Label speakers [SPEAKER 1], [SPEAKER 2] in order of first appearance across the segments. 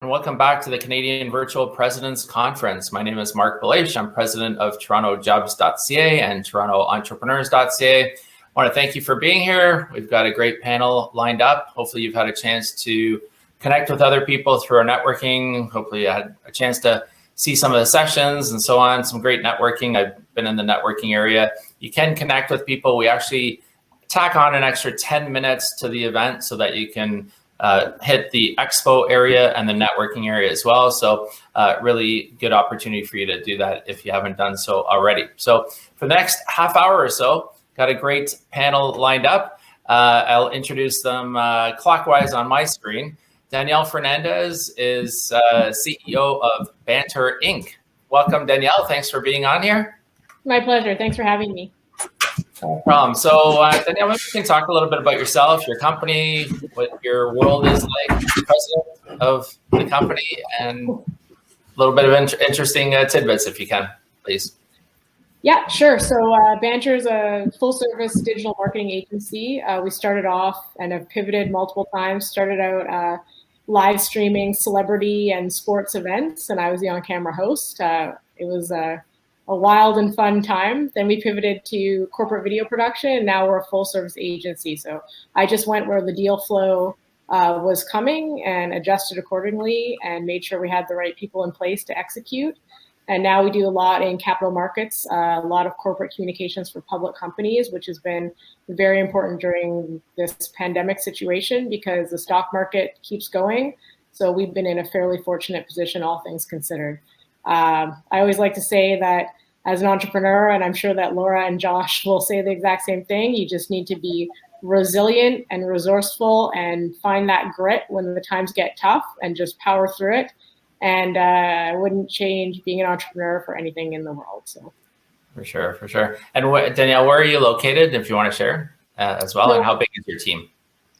[SPEAKER 1] And welcome back to the Canadian Virtual Presidents Conference. My name is Mark Belache. I'm president of TorontoJobs.ca and TorontoEntrepreneurs.ca. I want to thank you for being here. We've got a great panel lined up. Hopefully you've had a chance to connect with other people through our networking. Hopefully you had a chance to see some of the sessions and so on, some great networking. I've been in the networking area. You can connect with people. We actually tack on an extra 10 minutes to the event so that you can hit the expo area and the networking area as well. So really good opportunity for you to do that if you haven't done so already. So for the next half hour or so, got a great panel lined up. I'll introduce them clockwise on my screen. Danielle Fernandez is CEO of Banter Inc. Welcome, Danielle. Thanks for being on here.
[SPEAKER 2] My pleasure. Thanks for having me.
[SPEAKER 1] No problem. So, Danielle, maybe you can talk a little bit about yourself, your company, what your world is like, president of the company, and a little bit of interesting tidbits, if you can, please.
[SPEAKER 2] Yeah, sure. So Banter is a full-service digital marketing agency. We started off and have pivoted multiple times. Started out live streaming celebrity and sports events, and I was the on-camera host. It was a wild and fun time. Then we pivoted to corporate video production, and now we're a full-service agency. So I just went where the deal flow was coming and adjusted accordingly and made sure we had the right people in place to execute. And now we do a lot in capital markets, a lot of corporate communications for public companies, which has been very important during this pandemic situation because the stock market keeps going. So we've been in a fairly fortunate position, all things considered. I always like to say that as an entrepreneur, and I'm sure that Laura and Josh will say the exact same thing, you just need to be resilient and resourceful and find that grit when the times get tough and just power through it. And I wouldn't change being an entrepreneur for anything in the world. So, for
[SPEAKER 1] sure. And Danielle, where are you located, if you want to share as well, and how big is your team?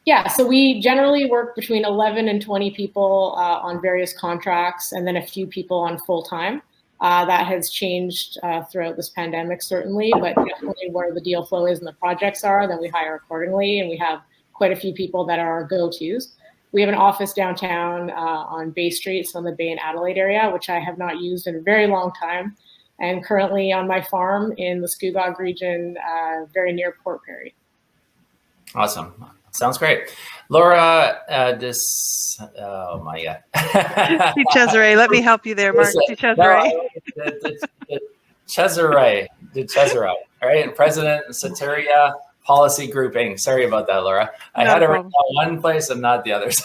[SPEAKER 2] Yeah, so we generally work between 11 and 20 people on various contracts, and then a few people on full time. That has changed throughout this pandemic, certainly, but definitely where the deal flow is and the projects are, then we hire accordingly, and we have quite a few people that are our go-tos. We have an office downtown on Bay Street, so in the Bay and Adelaide area, which I have not used in a very long time, and currently on my farm in the Scugog region, very near Port Perry.
[SPEAKER 1] Awesome. Sounds great. Laura, oh my God.
[SPEAKER 3] Cesare, let me help you there, Mark. Cesare.
[SPEAKER 1] Cesare. All right, and President Soteria Policy Grouping. Sorry about that, Laura. I had it written on one place and not the others.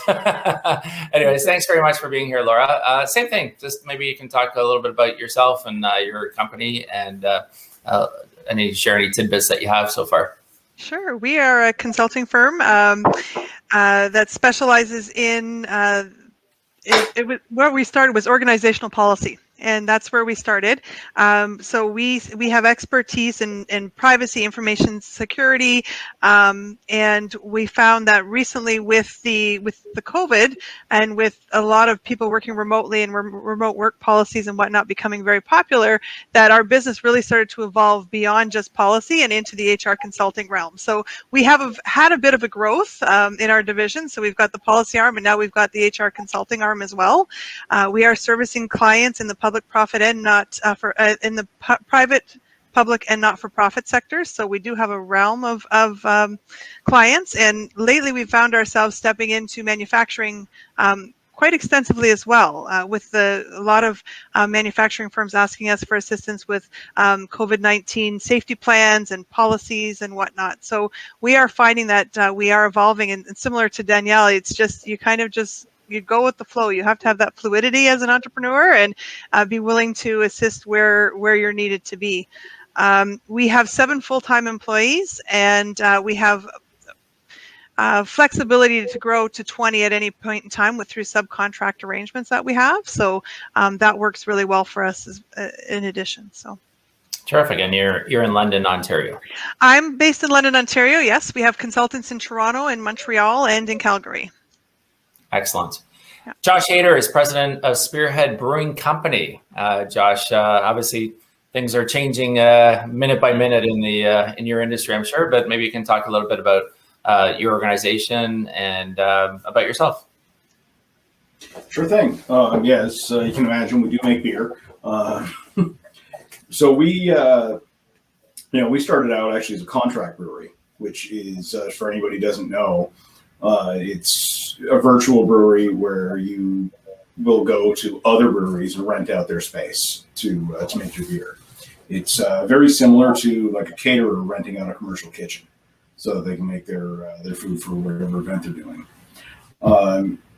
[SPEAKER 1] Anyways, thanks very much for being here, Laura. Same thing. Just maybe you can talk a little bit about yourself and your company and share any tidbits that you have so far.
[SPEAKER 3] Sure. We are a consulting firm that specializes in where we started was organizational policy. And that's where we started. So we have expertise in privacy, information security, and we found that recently with the COVID and with a lot of people working remotely and remote work policies and whatnot becoming very popular, that our business really started to evolve beyond just policy and into the HR consulting realm. So we have had a bit of a growth in our division. So we've got the policy arm, and now we've got the HR consulting arm as well. We are servicing clients in the public, profit, and not in the private, public, and not-for-profit sectors. So we do have a realm of clients, and lately we found ourselves stepping into manufacturing quite extensively as well, with a lot of manufacturing firms asking us for assistance with COVID-19 safety plans and policies and whatnot. So we are finding that we are evolving, and similar to Danielle, it's just you go with the flow. You have to have that fluidity as an entrepreneur and be willing to assist where you're needed to be. We have 7 full-time employees, and we have flexibility to grow to 20 at any point in time through subcontract arrangements that we have. So that works really well for us in addition. So.
[SPEAKER 1] Terrific. And you're in London, Ontario.
[SPEAKER 3] I'm based in London, Ontario. Yes, we have consultants in Toronto, in Montreal, and in Calgary.
[SPEAKER 1] Excellent. Yeah. Josh Hader is president of Spearhead Brewing Company. Josh, obviously things are changing minute by minute in your industry, I'm sure, but maybe you can talk a little bit about your organization and about yourself.
[SPEAKER 4] Sure thing. Yes, you can imagine we do make beer. So we started out actually as a contract brewery, which is, for anybody who doesn't know, it's a virtual brewery where you will go to other breweries and rent out their space to make your beer. It's very similar to like a caterer renting out a commercial kitchen, so that they can make their food for whatever event they're doing.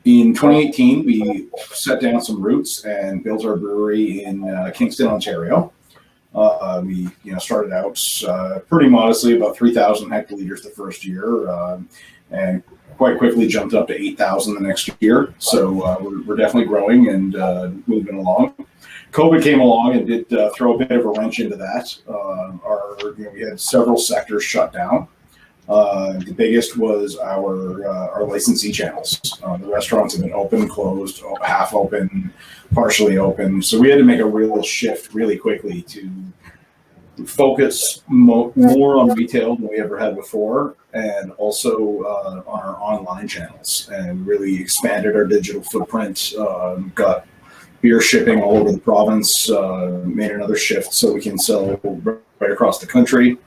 [SPEAKER 4] In 2018, we set down some roots and built our brewery in Kingston, Ontario. We started out pretty modestly, about 3,000 hectoliters the first year, and quite quickly jumped up to 8,000 the next year. So we're definitely growing and moving along. COVID came along and did throw a bit of a wrench into that. We had several sectors shut down. The biggest was our licensee channels. The restaurants have been open, closed, half open, partially open. So we had to make a real shift really quickly to focus more on retail than we ever had before, and also on our online channels, and really expanded our digital footprint. Got beer shipping all over the province, made another shift so we can sell right across the country.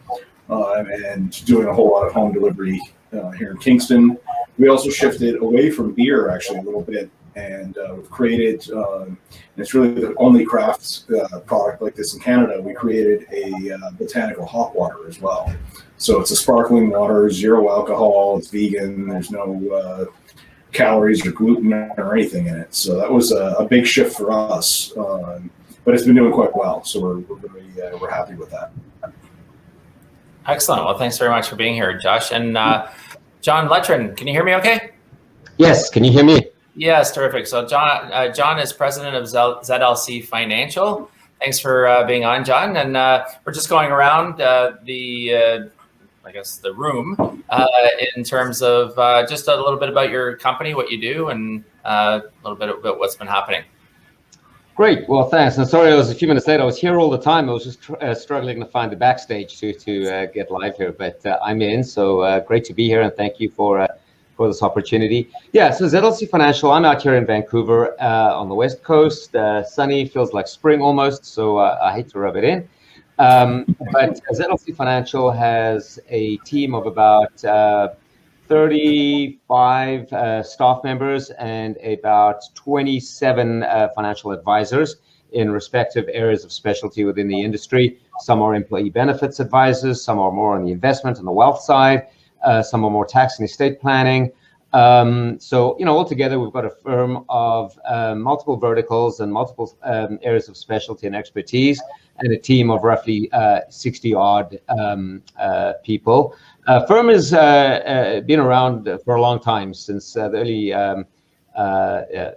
[SPEAKER 4] And doing a whole lot of home delivery here in Kingston. We also shifted away from beer actually a little bit, and we've created, and it's really the only craft product like this in Canada, we created a botanical hop water as well. So it's a sparkling water, zero alcohol, it's vegan, there's no calories or gluten or anything in it. So that was a big shift for us, but it's been doing quite well. So we're happy with that.
[SPEAKER 1] Excellent. Well, thanks very much for being here, Josh. And John Letron, can you hear me okay?
[SPEAKER 5] Yes, can you hear me?
[SPEAKER 1] Yes, terrific. So John is president of ZLC Financial. Thanks for being on, John. And we're just going around the room in terms of just a little bit about your company, what you do, and a little bit about what's been happening.
[SPEAKER 5] Great. Well, thanks. And sorry, I was a few minutes late. I was here all the time. I was just struggling to find the backstage to get live here, but I'm in. So great to be here, and thank you for this opportunity. Yeah. So ZLC Financial. I'm out here in Vancouver on the West Coast. Sunny, feels like spring almost. So I hate to rub it in, but ZLC Financial has a team of about 35 staff members and about 27 financial advisors in respective areas of specialty within the industry. Some are employee benefits advisors, some are more on the investment and the wealth side, some are more tax and estate planning. So, altogether we've got a firm of multiple verticals and multiple areas of specialty and expertise, and a team of roughly 60 odd people. Firm has been around for a long time, since the early,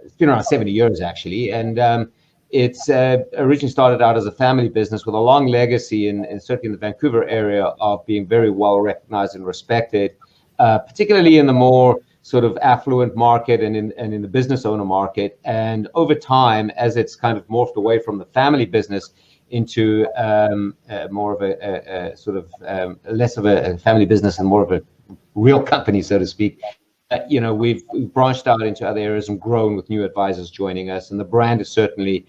[SPEAKER 5] it's been around 70 years actually. And it's originally started out as a family business with a long legacy in certainly in the Vancouver area of being very well recognized and respected, particularly in the more sort of affluent market and in the business owner market. And over time, as it's kind of morphed away from the family business into more of a sort of less of a family business and more of a real company, so to speak, we've branched out into other areas and grown with new advisors joining us, and the brand has certainly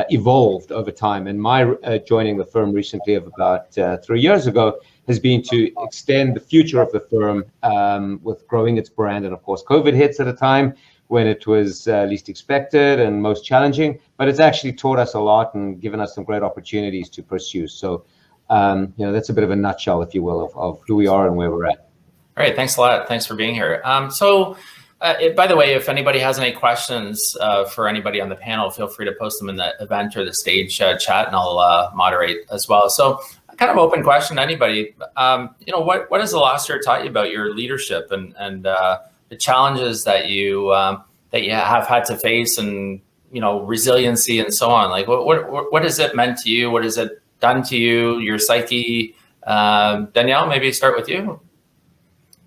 [SPEAKER 5] evolved over time. And my joining the firm recently of about 3 years ago has been to extend the future of the firm with growing its brand. And of course, COVID hits at a time when it was least expected and most challenging, but it's actually taught us a lot and given us some great opportunities to pursue. So, that's a bit of a nutshell, if you will, of who we are and where we're at.
[SPEAKER 1] All right, thanks a lot. Thanks for being here. By the way, if anybody has any questions for anybody on the panel, feel free to post them in the event or the stage chat, and I'll moderate as well. So, kind of open question to anybody. What has the last year taught you about your leadership and the challenges that you have had to face, and resiliency and so on? Like, what has it meant to you? What has it done to you, your psyche? Danielle, maybe start with you.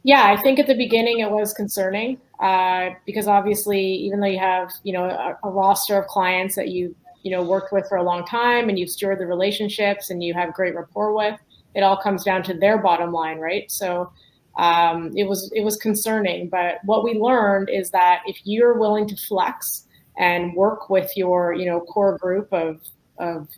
[SPEAKER 2] Yeah, I think at the beginning it was concerning because obviously, even though you have a roster of clients that you worked with for a long time and you've stewarded the relationships and you have great rapport with, it all comes down to their bottom line, right? So it was concerning. But what we learned is that if you're willing to flex and work with your, core group of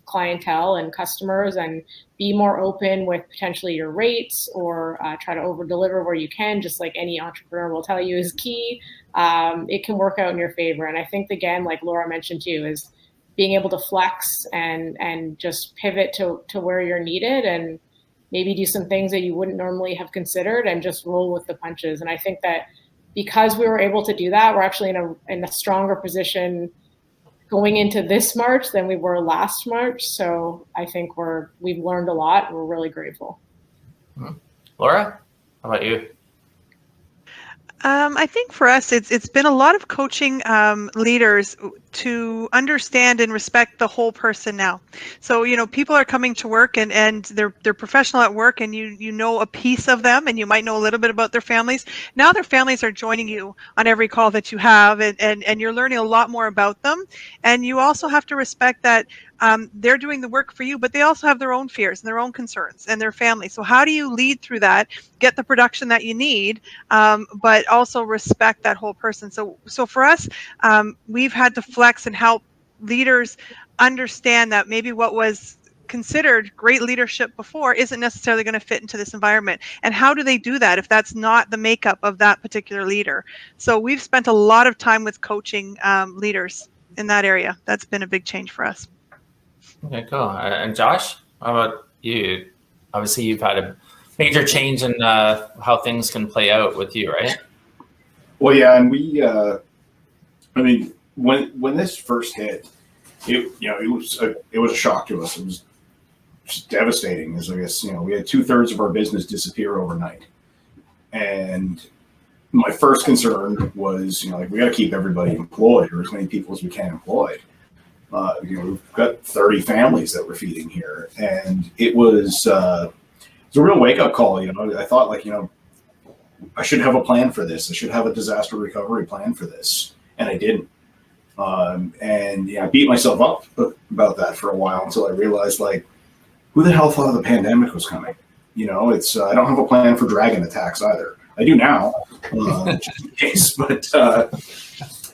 [SPEAKER 2] clientele and customers, and be more open with potentially your rates, or try to over deliver where you can, just like any entrepreneur will tell you is key, it can work out in your favor. And I think, again, like Laura mentioned too, is being able to flex and just pivot to where you're needed, and maybe do some things that you wouldn't normally have considered, and just roll with the punches. And I think that because we were able to do that, we're actually in a stronger position going into this March than we were last March. So I think we've learned a lot. We're really grateful.
[SPEAKER 1] Laura, how about you?
[SPEAKER 3] I think for us, it's been a lot of coaching leaders to understand and respect the whole person now. So, people are coming to work and they're professional at work, and you know a piece of them, and you might know a little bit about their families. Now their families are joining you on every call that you have, and you're learning a lot more about them. And you also have to respect that they're doing the work for you, but they also have their own fears and their own concerns and their family. So how do you lead through that, get the production that you need, but also respect that whole person? So for us, we've had to flex and help leaders understand that maybe what was considered great leadership before isn't necessarily going to fit into this environment. And how do they do that if that's not the makeup of that particular leader? So we've spent a lot of time with coaching leaders in that area. That's been a big change for us.
[SPEAKER 1] Okay, cool. And Josh, how about you? Obviously, you've had a major change in how things can play out with you, right?
[SPEAKER 4] Well, yeah, and we, when this first hit, it was a shock to us. It was just devastating. As I guess, we had 2/3 of our business disappear overnight, and my first concern was, we got to keep everybody employed, or as many people as we can employed. We've got 30 families that we're feeding here, and it was a real wake-up call. I thought, I should have a plan for this. I should have a disaster recovery plan for this, and I didn't. I beat myself up about that for a while until I realized, who the hell thought the pandemic was coming? It's I don't have a plan for dragon attacks either. I do now, just in case, but I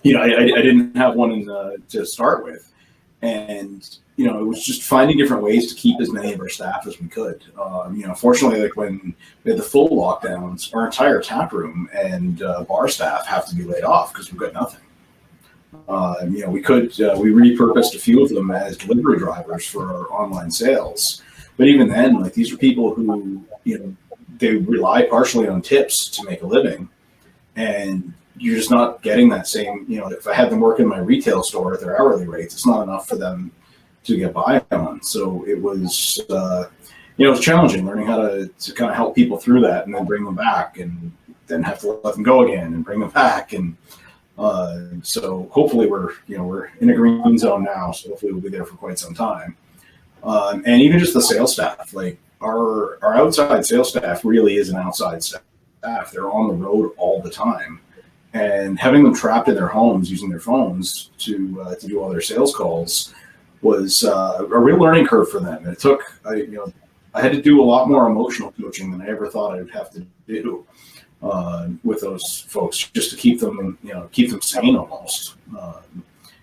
[SPEAKER 4] didn't have one to start with. And, it was just finding different ways to keep as many of our staff as we could. Fortunately, when we had the full lockdowns, our entire tap room and bar staff have to be laid off because we've got nothing. We repurposed a few of them as delivery drivers for our online sales. But even then, these are people who, they rely partially on tips to make a living. And you're just not getting that same, if I had them work in my retail store at their hourly rates, it's not enough for them to get by on. So it was, it was challenging learning how to kind of help people through that, and then bring them back, and then have to let them go again and bring them back. And so hopefully we're in a green zone now. So hopefully we'll be there for quite some time. And even just the sales staff, our outside sales staff really is an outside staff. They're on the road all the time. And having them trapped in their homes using their phones to do all their sales calls was a real learning curve for them. And it took, I had to do a lot more emotional coaching than I ever thought I would have to do with those folks, just to keep them sane almost.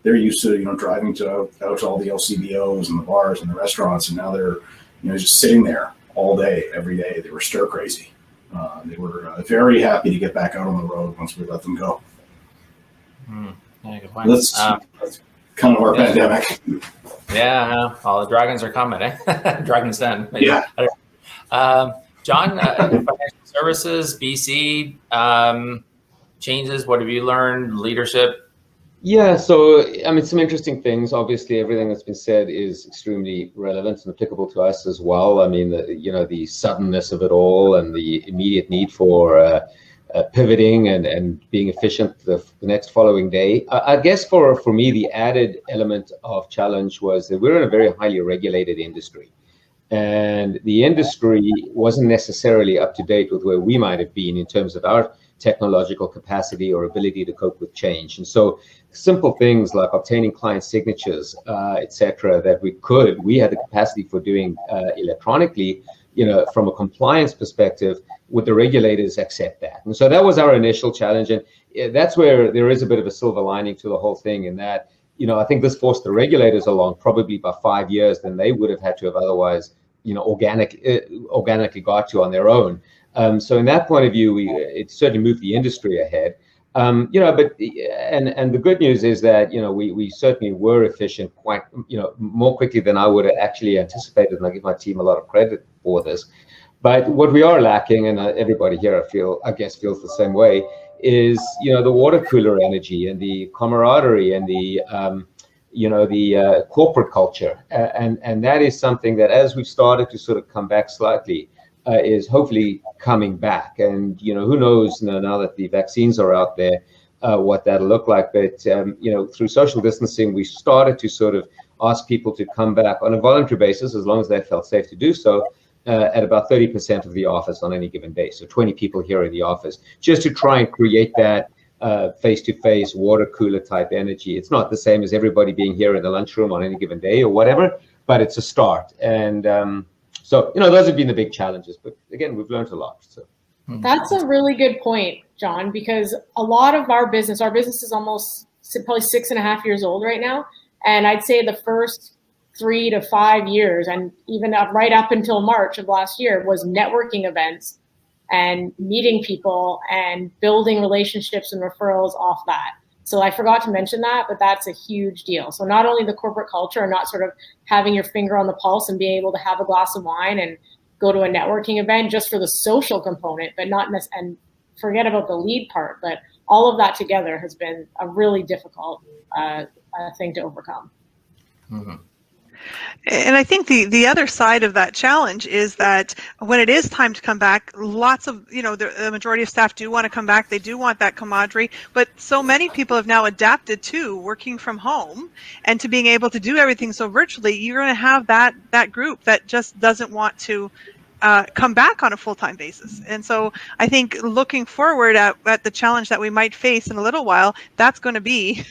[SPEAKER 4] They're used to, driving out to all the LCBOs and the bars and the restaurants, and now they're, just sitting there all day, every day. They were stir crazy. They were very happy to get back out on the road once we let them go.
[SPEAKER 1] Yeah, good point.
[SPEAKER 4] That's kind of our pandemic.
[SPEAKER 1] Yeah, all the dragons are coming, eh? Dragon's Den.
[SPEAKER 4] Yeah.
[SPEAKER 1] John, financial services, BC, changes. What have you learned? Leadership?
[SPEAKER 5] Yeah, so some interesting things. Obviously, everything that's been said is extremely relevant and applicable to us as well. The suddenness of it all, and the immediate need for pivoting and being efficient the next following day. I guess for me, the added element of challenge was that we're in a very highly regulated industry, and the industry wasn't necessarily up to date with where we might have been in terms of our technological capacity or ability to cope with change. And so simple things like obtaining client signatures, etc., that we had the capacity for doing electronically, from a compliance perspective, would the regulators accept that? And so that was our initial challenge. And that's where there is a bit of a silver lining to the whole thing, in that, I think this forced the regulators along probably by 5 years than they would have had to have otherwise, organically got to on their own. So in that point of view, it certainly moved the industry ahead. But the good news is that we certainly were efficient quite more quickly than I would have actually anticipated, and I give my team a lot of credit for this. But what we are lacking, and everybody here I guess feels the same way, is the water cooler energy and the camaraderie and the corporate culture, and that is something that, as we've started to sort of come back slightly, is hopefully coming back. And who knows now that the vaccines are out there, what that'll look like. But through social distancing, we started to sort of ask people to come back on a voluntary basis, as long as they felt safe to do so, at about 30% of the office on any given day. So 20 people here in the office, just to try and create that face-to-face water cooler type energy. It's not the same as everybody being here in the lunchroom on any given day or whatever, but it's a start. And so those have been the big challenges. But again, we've learned a lot. So
[SPEAKER 2] that's a really good point, John, because a lot of our business is almost probably 6.5 years old right now. And I'd say the first 3 to 5 years, and even right up until March of last year, was networking events and meeting people and building relationships and referrals off that. So I forgot to mention that, but that's a huge deal. So not only the corporate culture and not sort of having your finger on the pulse and being able to have a glass of wine and go to a networking event just for the social component, but not and forget about the lead part. But all of that together has been a really difficult thing to overcome.
[SPEAKER 1] Mm-hmm.
[SPEAKER 3] And I think the other side of that challenge is that when it is time to come back, lots of, the majority of staff do want to come back. They do want that camaraderie, but so many people have now adapted to working from home and to being able to do everything so virtually. You're going to have that group that just doesn't want to come back on a full-time basis. And so I think looking forward at the challenge that we might face in a little while, that's going to be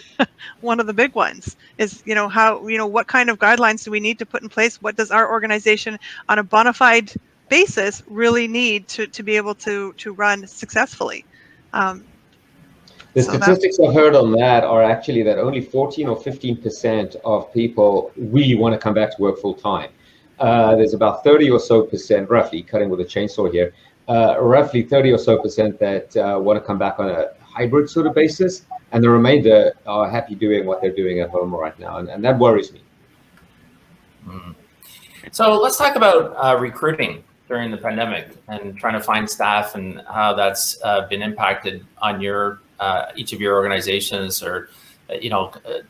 [SPEAKER 3] one of the big ones, is, what kind of guidelines do we need to put in place? What does our organization on a bona fide basis really need to be able to run successfully?
[SPEAKER 5] The statistics I heard on that are actually that only 14 or 15% of people really want to come back to work full-time. There's about 30 or so percent, roughly, cutting with a chainsaw here, roughly 30 or so percent that want to come back on a hybrid sort of basis, and the remainder are happy doing what they're doing at home right now, and that worries me.
[SPEAKER 1] Mm. So let's talk about recruiting during the pandemic and trying to find staff and how that's been impacted on your each of your organizations, or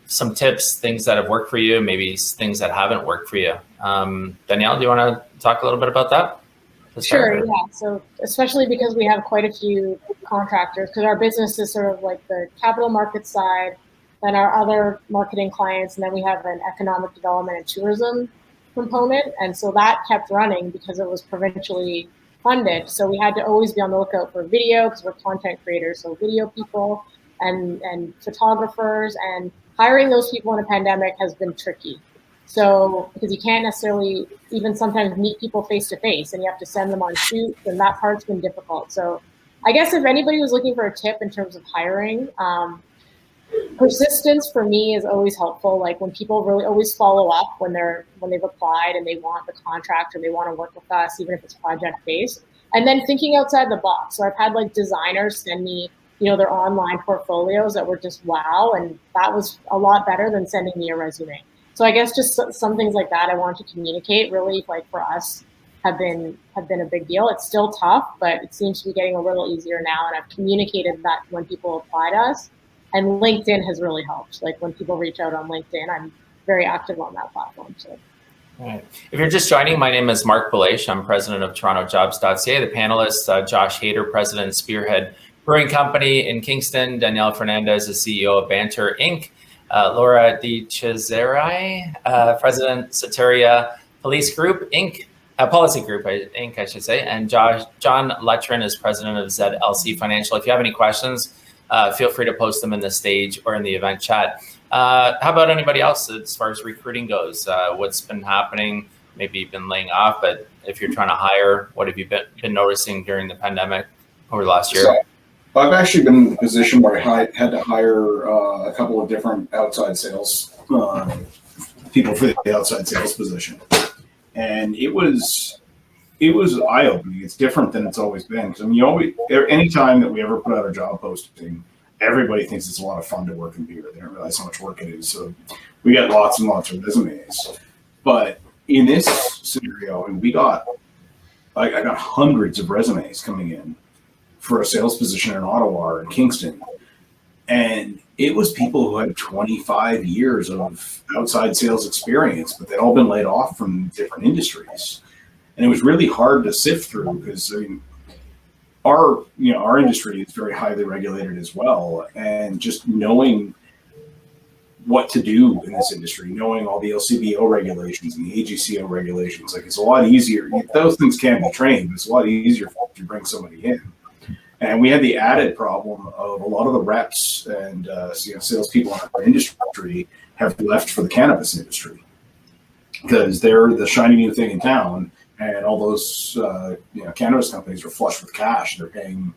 [SPEAKER 1] some tips, things that have worked for you, maybe things that haven't worked for you. Danielle, do you want to talk a little bit about that?
[SPEAKER 2] Sure, yeah. So especially because we have quite a few contractors, because our business is sort of like the capital market side, then our other marketing clients, and then we have an economic development and tourism component. And so that kept running because it was provincially funded. So we had to always be on the lookout for video, because we're content creators, so video people and photographers, and hiring those people in a pandemic has been tricky. So because you can't necessarily even sometimes meet people face to face, and you have to send them on shoots, and that part's been difficult. So I guess if anybody was looking for a tip in terms of hiring, persistence for me is always helpful. Like when people really always follow up when they've applied and they want the contract or they want to work with us, even if it's project based, and then thinking outside the box. So I've had like designers send me their online portfolios that were just wow, and that was a lot better than sending me a resume. So I guess just some things like that I want to communicate really, like for us, have been a big deal. It's still tough, but it seems to be getting a little easier now, and I've communicated that when people apply to us. And LinkedIn has really helped. Like when people reach out on LinkedIn, I'm very active on that platform. So.
[SPEAKER 1] All right. If you're just joining, my name is Mark Belaish. I'm president of TorontoJobs.ca. The panelists, Josh Hader, president of Spearhead Brewing Company in Kingston. Danielle Fernandez is CEO of Banter Inc. Laura DiCesare, president, Soteria Police Group Inc. Policy Group Inc. I should say. And John Lutrin is president of ZLC Financial. If you have any questions, feel free to post them in the stage or in the event chat. How about anybody else as far as recruiting goes? What's been happening maybe been laying off, but if you're trying to hire, what have you been noticing during the pandemic over the last year?
[SPEAKER 4] So I've actually been in the position where I had to hire a couple of different outside sales people for the outside sales position, and it was eye-opening. It's different than it's always been, because I mean, any time that we ever put out a job posting, everybody thinks it's a lot of fun to work in beer. They don't realize how much work it is. So we got lots and lots of resumes. But in this scenario, and I got hundreds of resumes coming in for a sales position in Ottawa or in Kingston. And it was people who had 25 years of outside sales experience, but they'd all been laid off from different industries. And it was really hard to sift through, because I mean, our industry is very highly regulated as well, and just knowing what to do in this industry, knowing all the LCBO regulations and the AGCO regulations, like, it's a lot easier. Those things can be trained, but it's a lot easier to bring somebody in. And we had the added problem of a lot of the reps and salespeople in our industry have left for the cannabis industry, because they're the shiny new thing in town. And all those cannabis companies are flush with cash. They're paying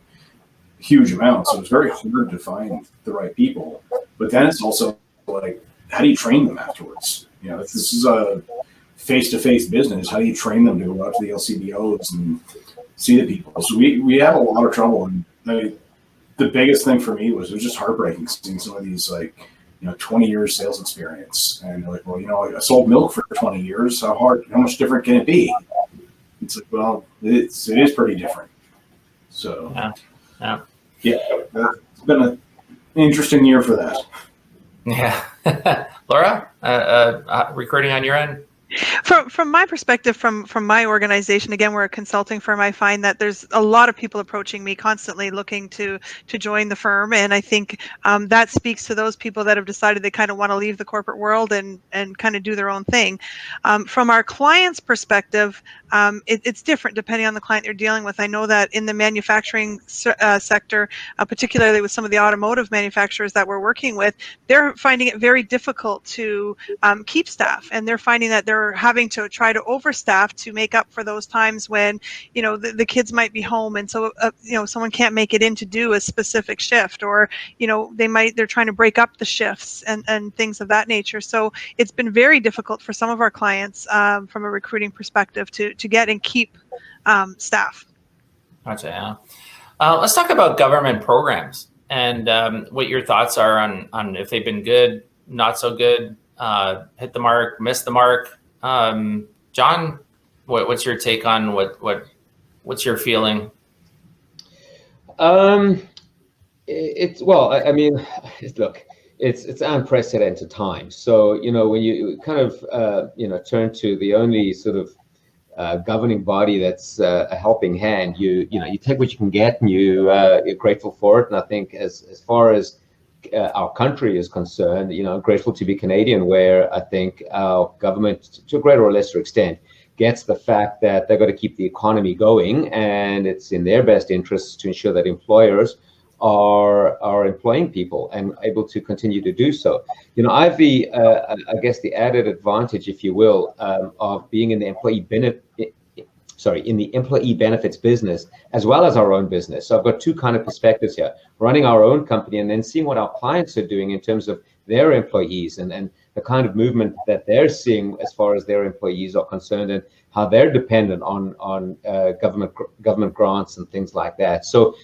[SPEAKER 4] huge amounts. So it's very hard to find the right people. But then it's also like, how do you train them afterwards? You know, if this is a face-to-face business, how do you train them to go out to the LCBOs and see the people? So we had a lot of trouble. And I mean, the biggest thing for me was, it was just heartbreaking seeing some of these, like, 20 years sales experience. And they're like, well, I sold milk for 20 years. How much different can it be? It's like, well, it is pretty different. So, yeah, it's been an interesting year for that.
[SPEAKER 1] Yeah. Laura, recruiting on your end?
[SPEAKER 3] From my perspective, from my organization, again, we're a consulting firm. I find that there's a lot of people approaching me constantly looking to join the firm, and I think that speaks to those people that have decided they kind of want to leave the corporate world and kind of do their own thing. From our clients' perspective, it's different depending on the client you're dealing with. I know that in the manufacturing sector, particularly with some of the automotive manufacturers that we're working with, they're finding it very difficult to keep staff, and they're finding that they're having to try to overstaff to make up for those times when the kids might be home, and so someone can't make it in to do a specific shift, or they're trying to break up the shifts and things of that nature. So it's been very difficult for some of our clients from a recruiting perspective to get and keep staff.
[SPEAKER 1] Gotcha. Yeah. Let's talk about government programs and what your thoughts are on if they've been good, not so good, hit the mark, missed the mark. John, what's your take on what's your feeling?
[SPEAKER 5] It's unprecedented times. So when you kind of turn to the only sort of governing body that's a helping hand, you take what you can get, and you're grateful for it. And I think as far as our country is concerned, grateful to be Canadian, where I think our government, to a greater or lesser extent, gets the fact that they've got to keep the economy going, and it's in their best interests to ensure that employers are employing people and able to continue to do so. I've the added advantage, if you will, of being in the employee benefits business as well as our own business. So I've got two kind of perspectives here: running our own company and then seeing what our clients are doing in terms of their employees and the kind of movement that they're seeing as far as their employees are concerned, and how they're dependent on government grants and things like that. So,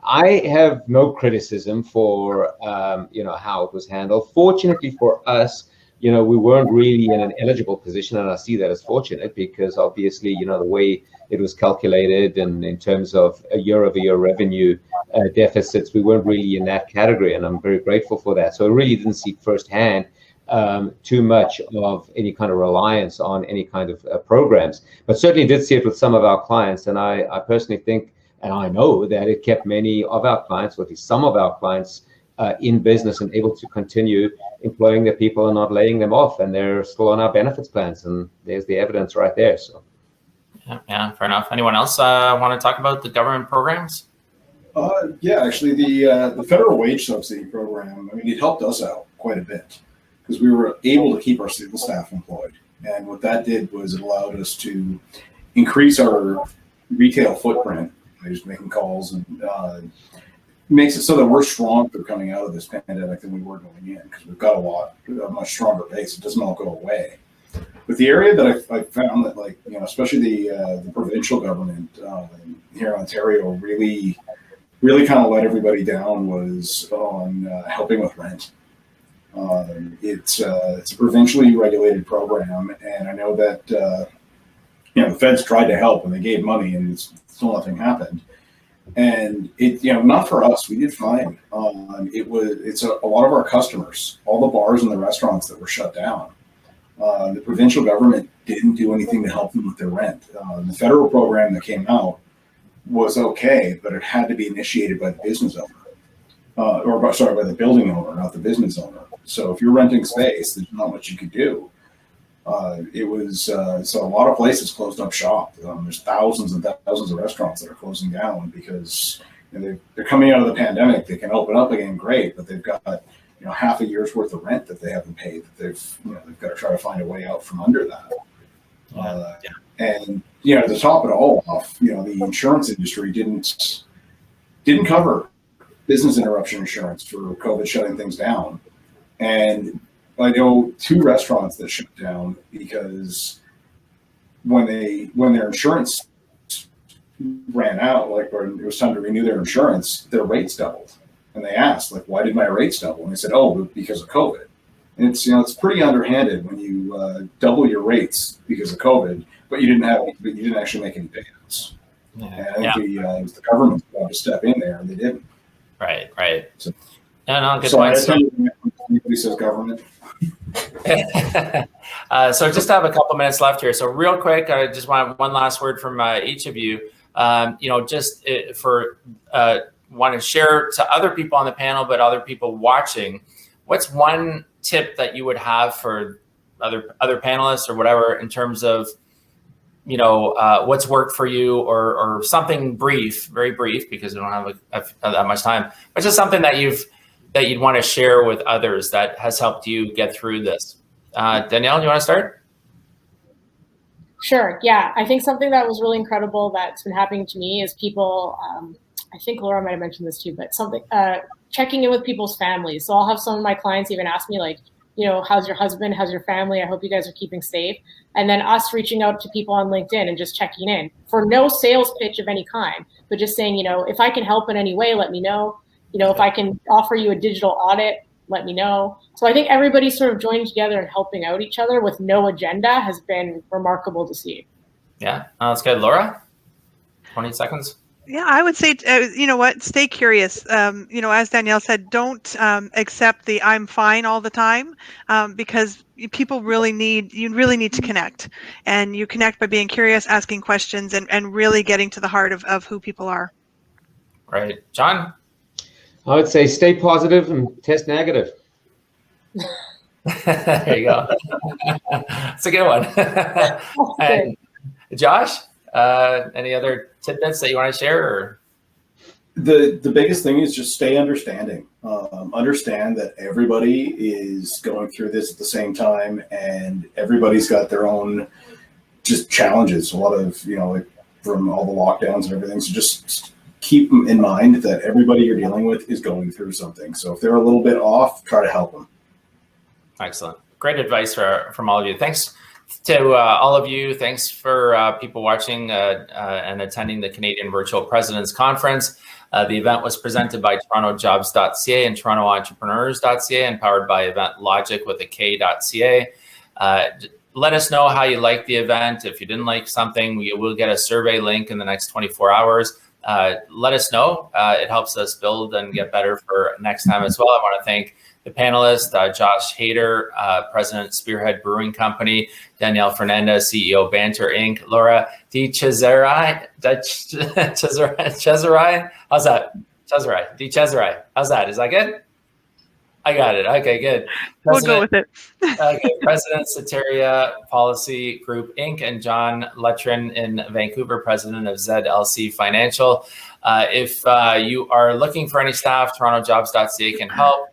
[SPEAKER 5] I have no criticism for how it was handled. Fortunately for us, we weren't really in an eligible position, and I see that as fortunate, because obviously, the way it was calculated and in terms of a year-over-year revenue deficits, we weren't really in that category, and I'm very grateful for that. So I really didn't see firsthand too much of any kind of reliance on any kind of programs, but certainly did see it with some of our clients. And I personally think, and I know that it kept many of our clients, or at least some of our clients, in business and able to continue employing their people and not laying them off, and they're still on our benefits plans, and there's the evidence right there. So
[SPEAKER 1] yeah, fair enough. Anyone else want to talk about the government programs?
[SPEAKER 4] Actually, the federal wage subsidy program, it helped us out quite a bit, because we were able to keep our civil staff employed. And what that did was it allowed us to increase our retail footprint by just making calls, and makes it so that we're stronger coming out of this pandemic than we were going in, because we've got a much stronger base. It doesn't all go away. But the area that I found that, like, especially the provincial government here in Ontario really kind of let everybody down was on helping with rent. It's a provincially regulated program, and I know that the feds tried to help and they gave money, and still nothing happened. And it, not for us, we did fine. It's a lot of our customers, all the bars and the restaurants that were shut down. The provincial government didn't do anything to help them with their rent. The federal program that came out was okay, but it had to be initiated by the business owner, by the building owner, not the business owner. So if you're renting space, there's not much you could do. So a lot of places closed up shop. There's thousands and thousands of restaurants that are closing down because they're coming out of the pandemic. They can open up again, great, but they've got half a year's worth of rent that they haven't paid. That they've got to try to find a way out from under that. And to top it all off, the insurance industry didn't cover business interruption insurance for COVID shutting things down. And I know 2 restaurants that shut down because when their insurance ran out, or it was time to renew their insurance, their rates doubled. And they asked, why did my rates double? And they said, because of COVID. And it's pretty underhanded when you double your rates because of COVID, but you didn't actually make any payments. Yeah. And I think it was the government's job to step in there, and they didn't.
[SPEAKER 1] Right.
[SPEAKER 4] So,
[SPEAKER 1] good point.
[SPEAKER 4] Anybody says government.
[SPEAKER 1] So just have a couple minutes left here. So real quick, I just want one last word from each of you. Want to share to other people on the panel, but other people watching, what's one tip that you would have for other panelists or whatever in terms of, what's worked for you, or something brief, very brief, because we don't have that much time, but just something that you'd want to share with others that has helped you get through this. Danielle, do you want to start?
[SPEAKER 2] Sure. Yeah. I think something that was really incredible that's been happening to me is people, I think Laura might have mentioned this too, but checking in with people's families. So I'll have some of my clients even ask me, how's your husband? How's your family? I hope you guys are keeping safe. And then us reaching out to people on LinkedIn and just checking in for no sales pitch of any kind, but just saying, if I can help in any way, let me know. If I can offer you a digital audit, let me know. So I think everybody sort of joining together and helping out each other with no agenda has been remarkable to see.
[SPEAKER 1] Yeah, that's good. Laura, 20 seconds.
[SPEAKER 3] Yeah, I would say, stay curious. As Danielle said, don't accept the I'm fine all the time, because people really need to connect. And you connect by being curious, asking questions, and really getting to the heart of who people are.
[SPEAKER 1] Right. John?
[SPEAKER 5] I would say stay positive and test negative.
[SPEAKER 1] There you go. It's a good one. And Josh, any other tidbits that you want to share? Or?
[SPEAKER 4] The biggest thing is just stay understanding. Understand that everybody is going through this at the same time, and everybody's got their own just challenges. A lot of, from all the lockdowns and everything. So just keep in mind that everybody you're dealing with is going through something. So if they're a little bit off, try to help them.
[SPEAKER 1] Excellent. Great advice from all of you. Thanks to all of you. Thanks for people watching and attending the Canadian Virtual Presidents Conference. The event was presented by TorontoJobs.ca and TorontoEntrepreneurs.ca and powered by Event Logic with a K.ca. Let us know how you liked the event. If you didn't like something, we will get a survey link in the next 24 hours. Let us know. It helps us build and get better for next time as well. I want to thank the panelists, Josh Hader, President, Spearhead Brewing Company, Danielle Fernandez, CEO, Banter Inc., Laura DiCesare. How's that? DiCesare. How's that? Is that good? I got it. Okay, good.
[SPEAKER 3] We'll go with it.
[SPEAKER 1] Okay, President, Soteria Policy Group Inc., and John Letrin in Vancouver, President of ZLC Financial. If you are looking for any staff, TorontoJobs.ca can help.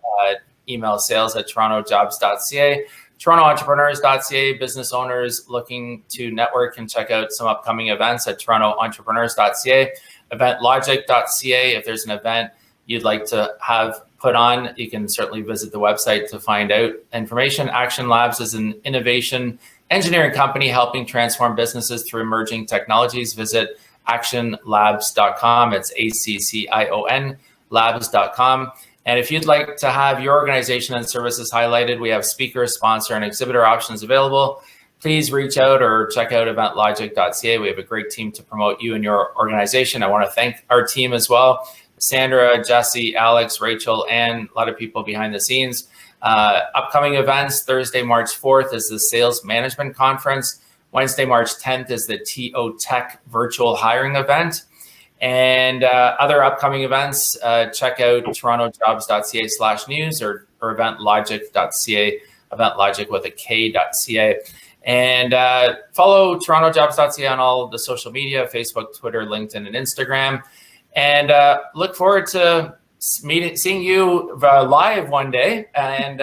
[SPEAKER 1] Email sales@TorontoJobs.ca. TorontoEntrepreneurs.ca. Business owners looking to network can check out some upcoming events at TorontoEntrepreneurs.ca. EventLogic.ca. If there's an event you'd like to have put on, you can certainly visit the website to find out information. Action Labs is an innovation engineering company helping transform businesses through emerging technologies. Visit actionlabs.com. It's ACCION labs.com. And if you'd like to have your organization and services highlighted, we have speaker, sponsor, and exhibitor options available. Please reach out or check out eventlogic.ca. We have a great team to promote you and your organization. I want to thank our team as well. Sandra, Jesse, Alex, Rachel, and a lot of people behind the scenes. Upcoming events, Thursday, March 4th is the Sales Management Conference. Wednesday, March 10th is the TO Tech Virtual Hiring Event. And other upcoming events, check out torontojobs.ca/news or eventlogic.ca, eventlogic with a K.ca. And follow torontojobs.ca on all the social media, Facebook, Twitter, LinkedIn, and Instagram. And look forward to seeing you live one day. And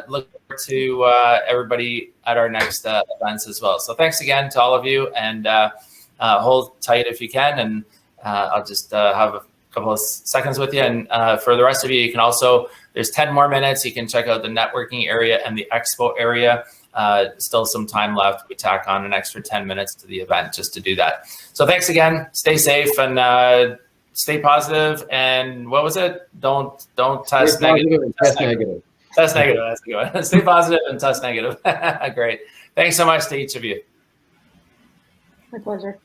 [SPEAKER 1] look forward to everybody at our next events as well. So thanks again to all of you, and hold tight if you can. And I'll just have a couple of seconds with you. And for the rest of you, you can also, there's 10 more minutes. You can check out the networking area and the expo area. Still some time left. We tack on an extra 10 minutes to the event just to do that. So thanks again. Stay safe and stay positive. And what was it? Don't test negative.
[SPEAKER 5] Test negative.
[SPEAKER 1] Test negative. That's a good one. Stay positive and test negative. Great. Thanks so much to each of you.
[SPEAKER 2] My pleasure.